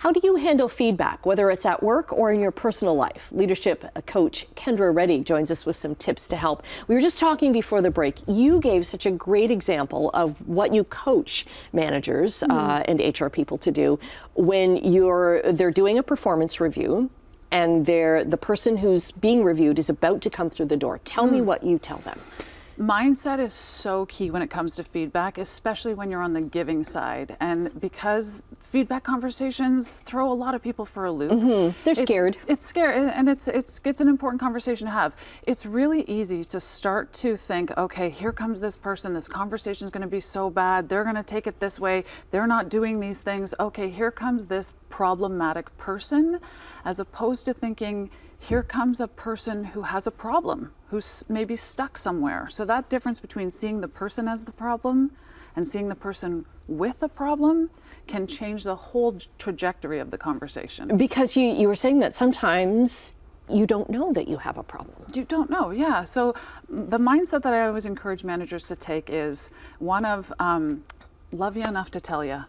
How do you handle feedback, whether it's at work or in your personal life? Leadership coach Kendra Reddy joins us with some tips to help. We were just talking before the break. You gave such a great example of what you coach managers and HR people to do when they're doing a performance review and the person who's being reviewed is about to come through the door. Tell me what you tell them. Mindset is so key when it comes to feedback, especially when you're on the giving side. And because feedback conversations throw a lot of people for a loop. They're scared. It's scary, and it's an important conversation to have. It's really easy to start to think, okay, here comes this person, this conversation is going to be so bad, they're going to take it this way, they're not doing these things, okay, here comes this problematic person, as opposed to thinking, here comes a person who has a problem, who's maybe stuck somewhere. So that difference between seeing the person as the problem and seeing the person with a problem can change the whole trajectory of the conversation. Because you were saying that sometimes you don't know that you have a problem. You don't know, yeah. So the mindset that I always encourage managers to take is one of love you enough to tell you.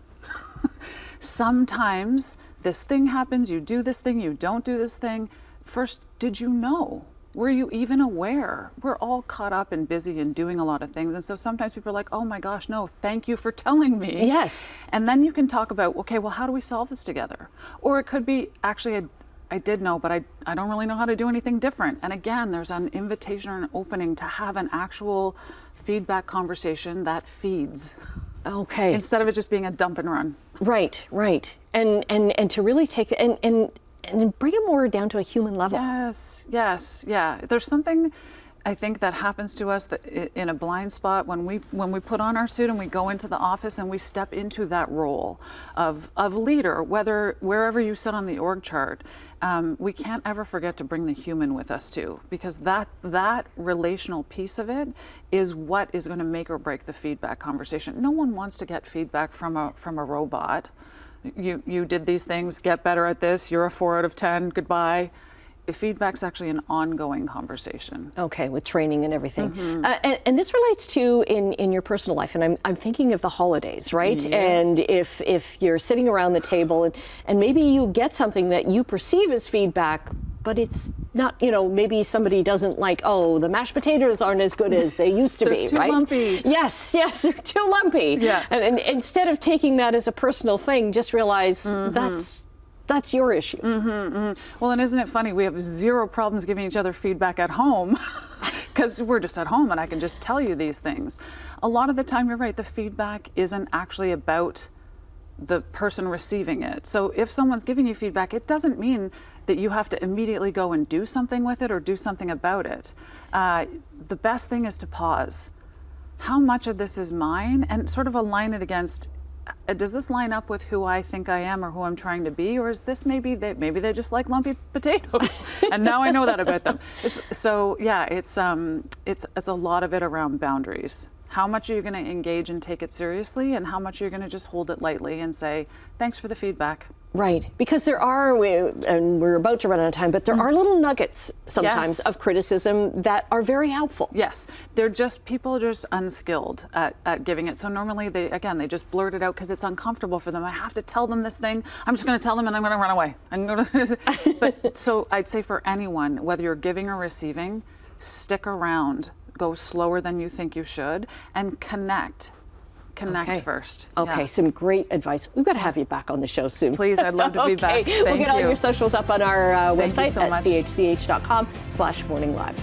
Sometimes this thing happens, you do this thing, you don't do this thing. First, did you know? Were you even aware? We're all caught up and busy and doing a lot of things. And so sometimes people are like, oh my gosh, no, thank you for telling me. Yes. And then you can talk about, okay, well, how do we solve this together? Or it could be, actually, I did know, but I don't really know how to do anything different. And again, there's an invitation or an opening to have an actual feedback conversation that feeds. Okay. Instead of it just being a dump and run. Right, right. And to really take and bring it more down to a human level. Yes, yes, yeah. There's something I think that happens to us that in a blind spot when we put on our suit and we go into the office and we step into that role of leader, wherever you sit on the org chart. We can't ever forget to bring the human with us too, because that relational piece of it is what is going to make or break the feedback conversation. No one wants to get feedback from a robot. You did these things, get better at this, you're a 4 out of 10, goodbye. Feedback's actually an ongoing conversation. Okay, with training and everything. And this relates to in your personal life, and I'm thinking of the holidays, right? Yeah. And if you're sitting around the table and maybe you get something that you perceive as feedback, but it's not, maybe somebody doesn't like, oh, the mashed potatoes aren't as good as they used to be, too right? lumpy. Yes, they're too lumpy. Yeah. And instead of taking that as a personal thing, just realize that's your issue. Well, and isn't it funny? We have zero problems giving each other feedback at home because we're just at home and I can just tell you these things. A lot of the time, you're right, the feedback isn't actually about the person receiving it. So if someone's giving you feedback, it doesn't mean that you have to immediately go and do something with it or do something about it. The best thing is to pause. How much of this is mine? And sort of align it against, does this line up with who I think I am or who I'm trying to be? Or is this maybe they just like lumpy potatoes and now I know that about them. It's a lot of it around boundaries. How much are you going to engage and take it seriously, and how much are you going to just hold it lightly and say, thanks for the feedback? Right, because and we're about to run out of time, but there are little nuggets sometimes of criticism that are very helpful. Yes, people are just unskilled at giving it. So normally they just blurt it out because it's uncomfortable for them. I have to tell them this thing. I'm just going to tell them and I'm going to run away. But so I'd say for anyone, whether you're giving or receiving, stick around. Go slower than you think you should, and connect first. Okay, some great advice. We've got to have you back on the show soon. Please, I'd love to be back. Thank we'll get all you. your socials up on our website so at much. chch.com/morninglive.